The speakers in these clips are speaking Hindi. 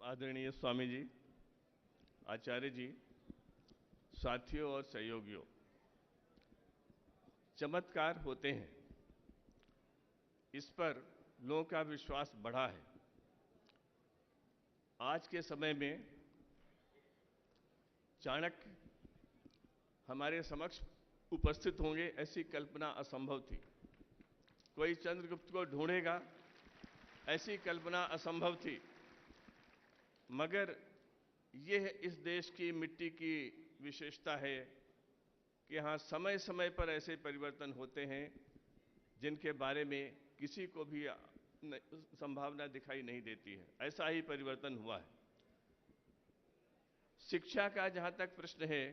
आदरणीय स्वामी जी, आचार्य जी, साथियों और सहयोगियों, चमत्कार होते हैं, इस पर लोगों का विश्वास बढ़ा है। आज के समय में चाणक्य हमारे समक्ष उपस्थित होंगे, ऐसी कल्पना असंभव थी। कोई चंद्रगुप्त को ढूंढेगा, ऐसी कल्पना असंभव थी। मगर यह इस देश की मिट्टी की विशेषता है कि हाँ, समय समय पर ऐसे परिवर्तन होते हैं जिनके बारे में किसी को भी संभावना दिखाई नहीं देती है। ऐसा ही परिवर्तन हुआ है। शिक्षा का जहां तक प्रश्न है,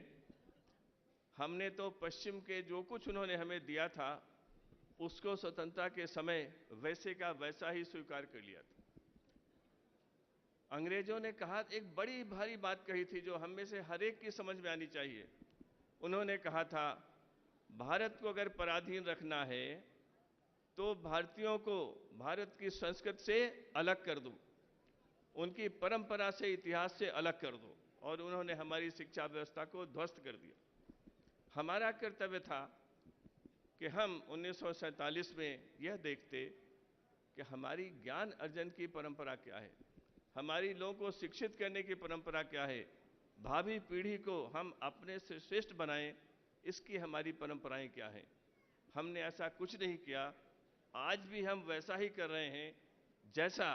हमने तो पश्चिम के जो कुछ उन्होंने हमें दिया था उसको स्वतंत्रता के समय वैसे का वैसा ही स्वीकार कर लिया था। अंग्रेजों ने कहा, एक बड़ी भारी बात कही थी जो हम में से हर एक की समझ में आनी चाहिए। उन्होंने कहा था, भारत को अगर पराधीन रखना है तो भारतीयों को भारत की संस्कृति से अलग कर दो, उनकी परंपरा से, इतिहास से अलग कर दो। और उन्होंने हमारी शिक्षा व्यवस्था को ध्वस्त कर दिया। हमारा कर्तव्य था कि हम 1947 में यह देखते कि हमारी ज्ञान अर्जन की परंपरा क्या है, हमारी लोगों को शिक्षित करने की परंपरा क्या है, भावी पीढ़ी को हम अपने से श्रेष्ठ बनाएं, इसकी हमारी परंपराएं क्या हैं। हमने ऐसा कुछ नहीं किया। आज भी हम वैसा ही कर रहे हैं जैसा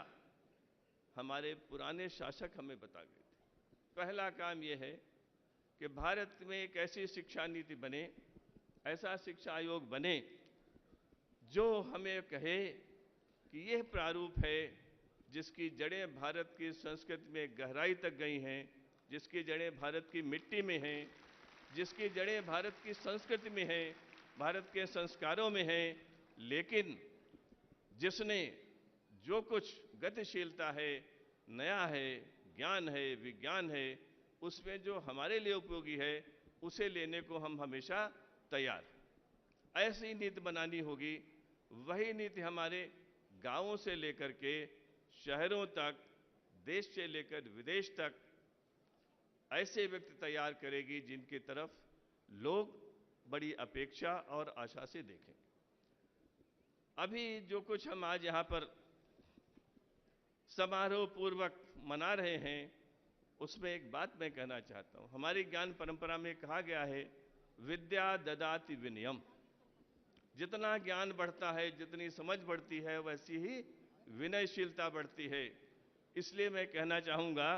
हमारे पुराने शासक हमें बता गए थे। पहला काम यह है कि भारत में एक ऐसी शिक्षा नीति बने, ऐसा शिक्षा आयोग बने जो हमें कहे कि यह प्रारूप है जिसकी जड़ें भारत की संस्कृति में गहराई तक गई हैं, जिसकी जड़ें भारत की मिट्टी में हैं, जिसकी जड़ें भारत की संस्कृति में हैं, भारत के संस्कारों में हैं, लेकिन जिसने जो कुछ गतिशीलता है, नया है, ज्ञान है, विज्ञान है, उसमें जो हमारे लिए उपयोगी है उसे लेने को हम हमेशा तैयार। ऐसी नीति बनानी होगी। वही नीति हमारे गांवों से लेकर के शहरों तक, देश से लेकर विदेश तक ऐसे व्यक्ति तैयार करेगी जिनकी तरफ लोग बड़ी अपेक्षा और आशा से देखें। अभी जो कुछ हम आज यहां पर समारोह पूर्वक मना रहे हैं, उसमें एक बात मैं कहना चाहता हूं। हमारी ज्ञान परंपरा में कहा गया है, विद्या ददाति विनयम। जितना ज्ञान बढ़ता है, जितनी समझ बढ़ती है, वैसी ही विनयशीलता बढ़ती है। इसलिए मैं कहना चाहूंगा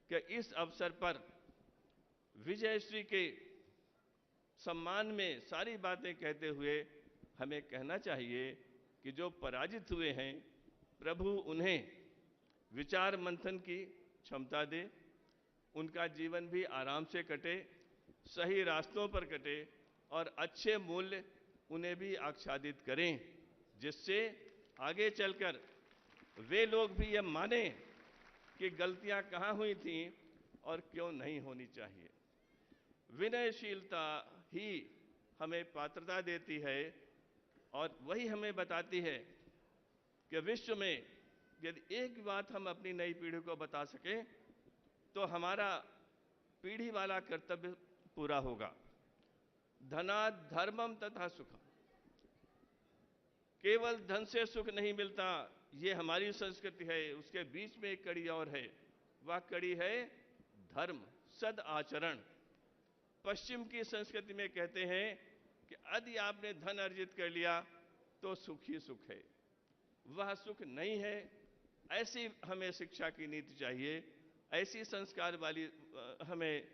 कि इस अवसर पर विजयश्री के सम्मान में सारी बातें कहते हुए हमें कहना चाहिए कि जो पराजित हुए हैं, प्रभु उन्हें विचार मंथन की क्षमता दे, उनका जीवन भी आराम से कटे, सही रास्तों पर कटे और अच्छे मूल्य उन्हें भी आच्छादित करें, जिससे आगे चलकर वे लोग भी यह माने कि गलतियां कहां हुई थीं और क्यों नहीं होनी चाहिए। विनयशीलता ही हमें पात्रता देती है और वही हमें बताती है कि विश्व में यदि एक बात हम अपनी नई पीढ़ी को बता सकें तो हमारा पीढ़ी वाला कर्तव्य पूरा होगा। धनात् धर्मम तथा सुखम। केवल धन से सुख नहीं मिलता, ये हमारी संस्कृति है। उसके बीच में एक कड़ी और है, वह कड़ी है धर्म, सद आचरण। पश्चिम की संस्कृति में कहते हैं कि यदि आपने धन अर्जित कर लिया तो सुख ही सुख है। वह सुख नहीं है। ऐसी हमें शिक्षा की नीति चाहिए, ऐसी संस्कार वाली हमें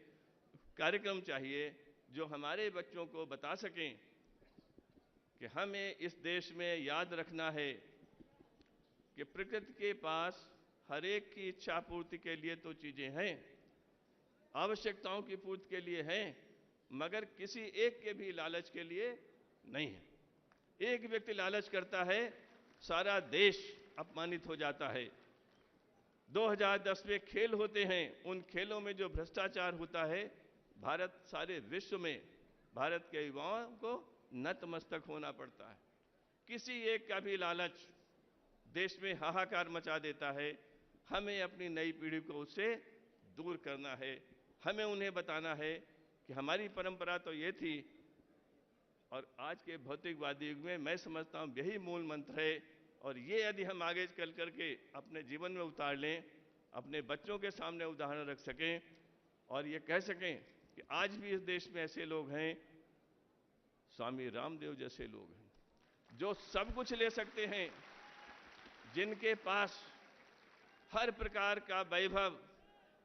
कार्यक्रम चाहिए जो हमारे बच्चों को बता सकें कि हमें इस देश में याद रखना है कि प्रकृति के पास हर एक की इच्छा पूर्ति के लिए तो चीजें हैं, आवश्यकताओं की पूर्ति के लिए हैं, मगर किसी एक के भी लालच के लिए नहीं है। एक व्यक्ति लालच करता है, सारा देश अपमानित हो जाता है। 2010 में खेल होते हैं, उन खेलों में जो भ्रष्टाचार होता है, भारत सारे विश्व में भारत के युवाओं को नतमस्तक होना पड़ता है। किसी एक का भी लालच देश में हाहाकार मचा देता है। हमें अपनी नई पीढ़ी को उससे दूर करना है। हमें उन्हें बताना है कि हमारी परंपरा तो ये थी, और आज के भौतिकवादी युग में मैं समझता हूं यही मूल मंत्र है। और ये यदि हम आगे चल करके अपने जीवन में उतार लें, अपने बच्चों के सामने उदाहरण रख सकें और ये कह सकें कि आज भी इस देश में ऐसे लोग हैं, स्वामी रामदेव जैसे लोग हैं, जो सब कुछ ले सकते हैं, जिनके पास हर प्रकार का वैभव,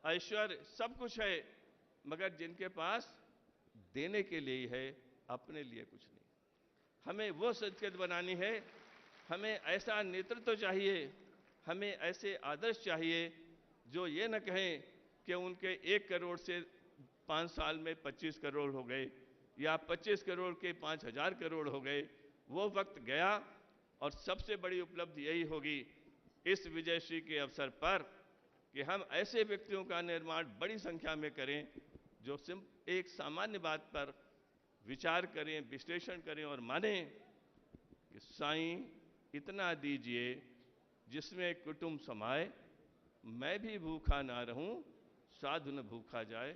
ऐश्वर्य, सब कुछ है, मगर जिनके पास देने के लिए ही है, अपने लिए कुछ नहीं। हमें वो संस्कृति बनानी है, हमें ऐसा नेतृत्व चाहिए, हमें ऐसे आदर्श चाहिए जो ये न कहें कि उनके 1 करोड़ से 5 साल में 25 करोड़ हो गए या 25 करोड़ के 5,000 करोड़ हो गए। वो वक्त गया और सबसे बड़ी उपलब्धि यही होगी इस विजयश्री के अवसर पर कि हम ऐसे व्यक्तियों का निर्माण बड़ी संख्या में करें जो एक सामान्य बात पर विचार करें, विश्लेषण करें और माने कि साईं इतना दीजिए जिसमें कुटुंब समाए, मैं भी भूखा ना रहूं, साधु न भूखा जाए।